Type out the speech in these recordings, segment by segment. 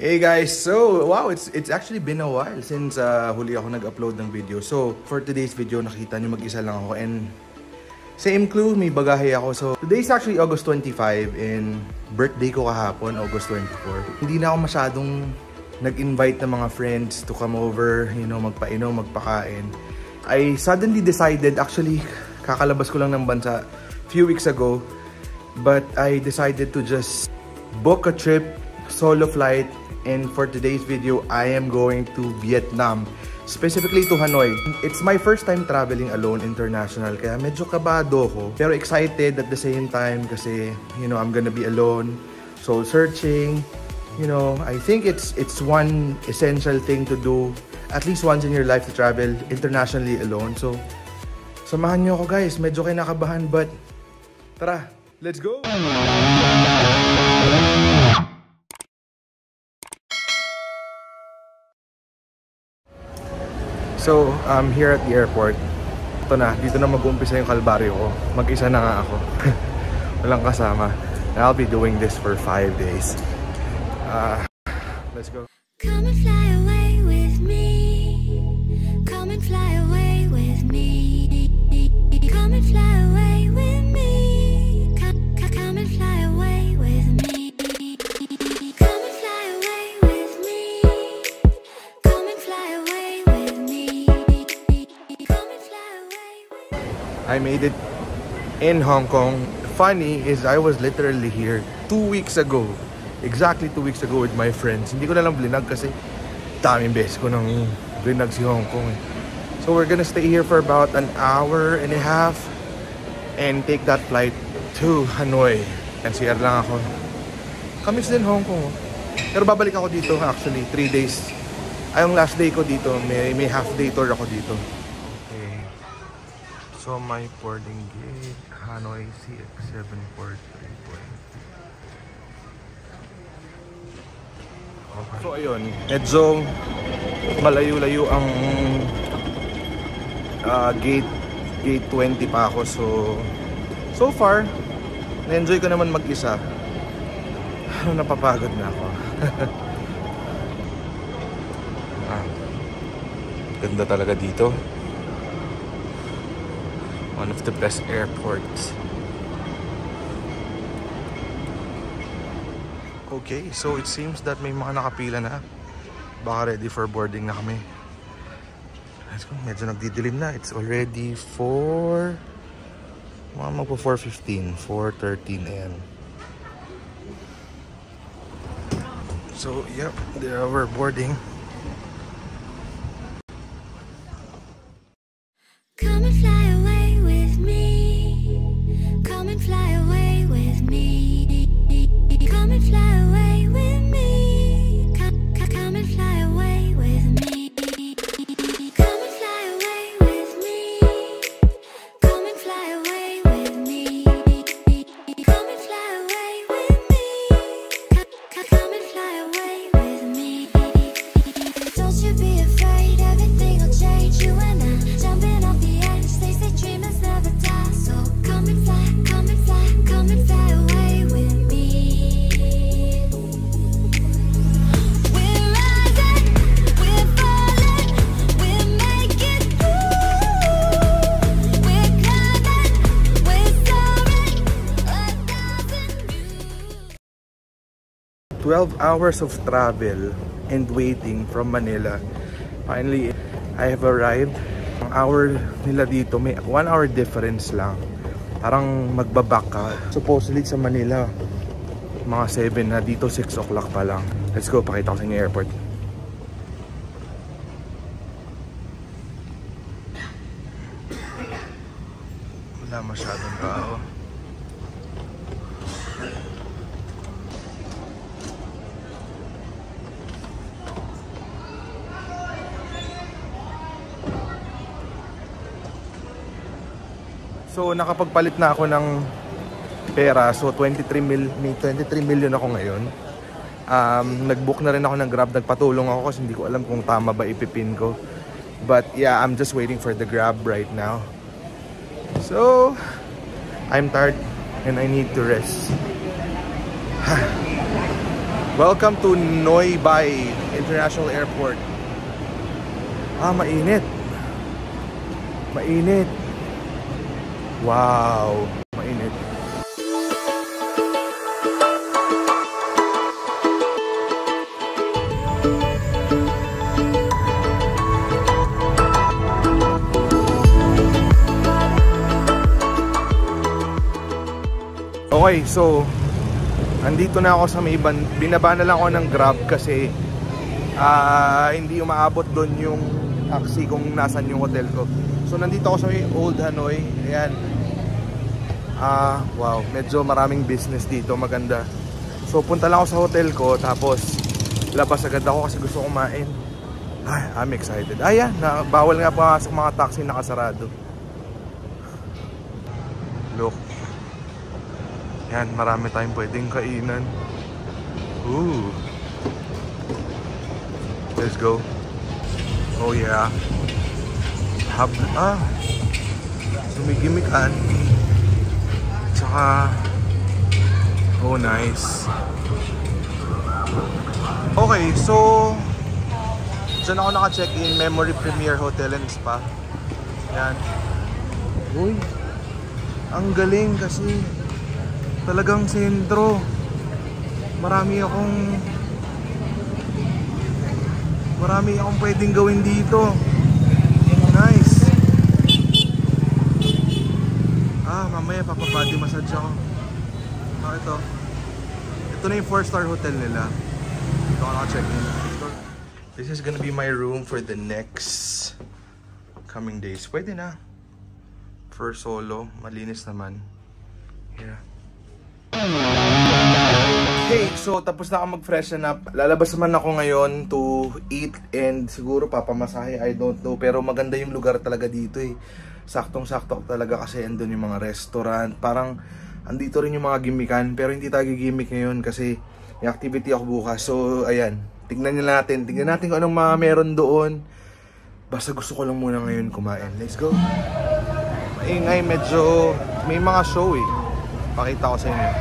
Hey guys, so wow, it's actually been a while since huli ako nag-upload ng video. So for today's video, nakita nyo mag-isa lang ako and same clue, may bagahe ako. So today is actually August 25 and birthday ko kahapon, August 24. Hindi na ako masyadong nag-invite ng mga friends to come over, you know, magpainom, magpakain. I suddenly decided, actually kakalabas ko lang ng bansa few weeks ago, but I decided to just book a trip, solo flight. And for today's video, I am going to Vietnam, specifically to Hanoi. It's my first time traveling alone international, kaya medyo kabado ko. Pero excited at the same time kasi, you know, I'm gonna be alone, soul searching. You know, I think it's one essential thing to do at least once in your life to travel internationally alone. So, samahan nyo ako guys. Medyo kinakabahan but tara, let's go! So, I'm here at the airport. Ito na, dito na mag-uumpisa yung kalbaryo ko. Mag-isa na nga ako. Walang kasama. And I'll be doing this for 5 days. Let's go. Come and fly away with me. Come and fly away with me. Come and fly away with me. Come and fly away with me. Come and fly away with me. Come and fly away with me. Come and fly away with me. I made it in Hong Kong. Funny is I was literally here 2 weeks ago. Exactly 2 weeks ago with my friends. Hindi ko na lang blinag kasi daming beses ko nang blinag si Hong Kong. So we're gonna stay here for about an hour and a half and take that flight to Hanoi. NCR lang ako. Kamis din Hong Kong. Pero babalik ako dito actually 3 days. Ay, yung last day ko dito, may half day tour ako dito. Okay. So my boarding gate, Hanoi CX743. Okay. So ayun, medyo malayo-layo ang gate 20 pa ako. So far, na-enjoy ko naman mag-isa. Napapagod na ako. Ganda talaga dito. One of the best airports. Okay, so it seems that may mga nakapila na. Baka ready for boarding na kami. Let's go. Medyo nagdidilim na. It's already 4... magpo 4:15, 4:13 AM. So, yep, there we're boarding. Come and fly away with me. Come and fly away with me. Come and fly away with me. Come and fly away with me. Come and fly away with me. Come and fly away with me. Come and fly away with me. Come and fly away with me. Don't you be afraid, everything will change. You and I jumping off the edge. They say dreamers never die. So come and fly, come and fly, come and fly away with me. We're rising, we're falling, we're making through. We're climbing, we're soaring, 1,000 views. 12 hours of travel and waiting from Manila. Finally, I have arrived. Ang hour nila dito, may 1 hour difference lang. Parang magbabak ka. Supposedly sa Manila, mga 7 na, dito 6 o'clock pa lang. Let's go, pakita ko sa inyo airport. Wala masyadong tao. So nakapagpalit na ako ng pera. So may 23 million ako ngayon. Nag-book na rin ako ng Grab. Nagpatulong ako kasi hindi ko alam kung tama ba ipipin ko. But yeah, I'm just waiting for the Grab right now. So I'm tired and I need to rest. Welcome to Noi Bai International Airport. Mainit. Mainit. Wow, mainit. Okay, so andito na ako sa may binaba na lang ako ng Grab kasi hindi umaabot doon yung taxi kung nasan yung hotel ko. So nandito ako sa may Old Hanoi. Ayan. Wow, medyo maraming business dito, maganda. So punta lang ako sa hotel ko tapos labas agad ako kasi gusto kumain. I'm excited. Ayan, bawal nga pumasok mga taxi, nakasarado. Look. Yan, marami tayong pwedeng kainan. Ooh. Let's go. Oh yeah. Sumigimikan. Tsaka, oh nice. Okay, so dyan ako naka-check-in, Memory Premier Hotel and Spa. Yan. Uy, ang galing kasi talagang sentro. Marami akong pwedeng gawin dito. Nice. Mamaya papabody massage ako. Ito na yung 4-star hotel nila. Ito ako naka-check-in. This is gonna be my room for the next coming days. Pwede na. For solo, malinis naman. Yeah. Okay, so tapos na ako mag-freshen up. Lalabas naman ako ngayon to eat and siguro papamasahe, I don't know. Pero maganda yung lugar talaga dito eh. Saktong-sakto talaga kasi andun yung mga restaurant. Parang andito rin yung mga gimikan. Pero hindi tayo gimmick ngayon kasi may activity ako bukas. So ayan, tignan natin kung anong mga meron doon. Basta gusto ko lang muna ngayon kumain. Let's go. Maingay, medyo may mga show eh. Pakita ko sa inyo.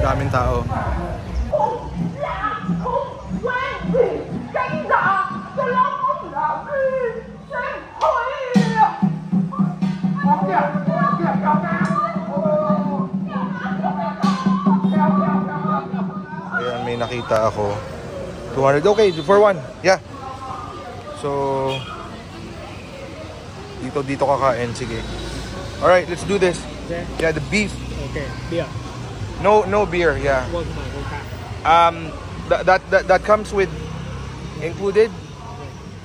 Daming tao. Ayan, may nakita ako. 200. Okay, for one. Yeah. So, dito kakain. Sige. Alright, let's do this. Okay. Yeah, the beef. Okay, beer. No beer, yeah. That comes with included.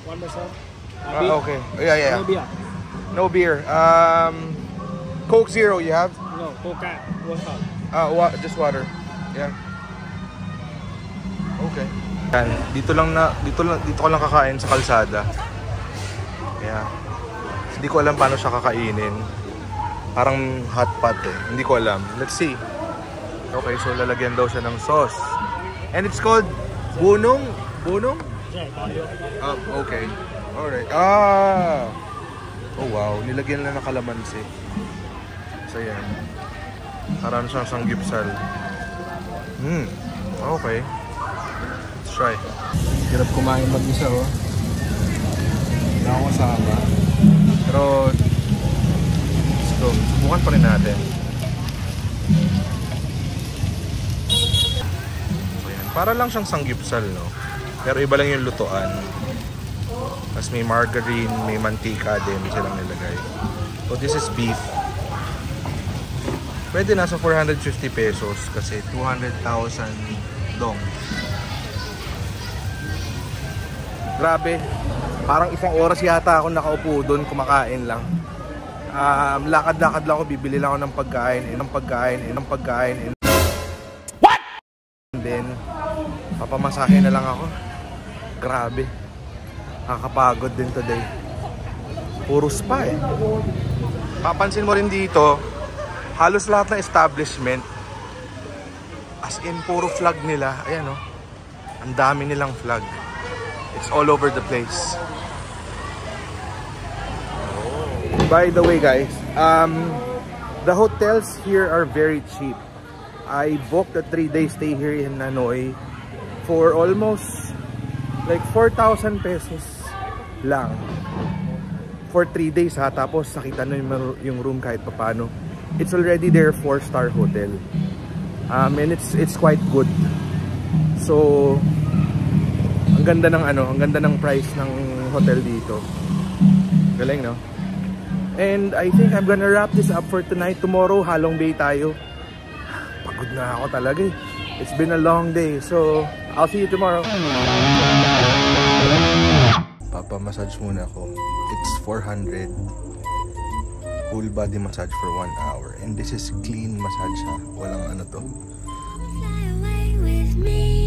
One person. Okay. Yeah. No beer. No beer. Coke Zero, you have? No, Coca. Water. Just water. Yeah. Okay. Yan. Dito ko lang kakain sa kalsada. Yeah. Hindi ko alam paano siya kakainin. Parang hot pot eh. Hindi ko alam. Let's see. Okay, so lalagyan daw siya ng sauce. And it's called bunong? Bunong? Okay. Alright. Oh wow, nilagyan lang ng kalamansi. So yan. Parang siyang sanggipsal. Okay. Let's try. Hirap kumain mag-isa oh. Wala akong kasama. Pero so, subukan pa rin natin. So yan, para lang siyang sanggipsal, no? Pero iba lang yung lutuan. Tapos may margarine, may mantika din silang nilagay. So this is beef. Pwede na sa 450 pesos kasi 200,000 dong. Grabe. Parang isang oras yata ako nakaupo doon, kumakain lang. Lakad-lakad lang ako, bibili lang ako ng pagkain. What? And then, papamasahe na lang ako. Grabe. Nakakapagod din today. Puro spa eh. Papansin mo rin dito, halos lahat ng establishment, as in puro flag nila. Ayan oh. Ang dami nilang flag. It's all over the place. By the way guys, the hotels here are very cheap. I booked a 3-day stay here in Hanoi for almost like 4,000 pesos lang for 3 days ha. Tapos nakita na yung room kahit papano. It's already their 4-star hotel. And it's quite good. So ang ganda ng price ng hotel dito. Galing, no? And I think I'm gonna wrap this up for tonight. Tomorrow, Halong Bay tayo. Pagod na ako talaga eh. It's been a long day. So, I'll see you tomorrow. Papa-massage muna ako. It's 400. Full body massage for 1 hour. And this is clean massage ha. Walang ano to. Fly away with me.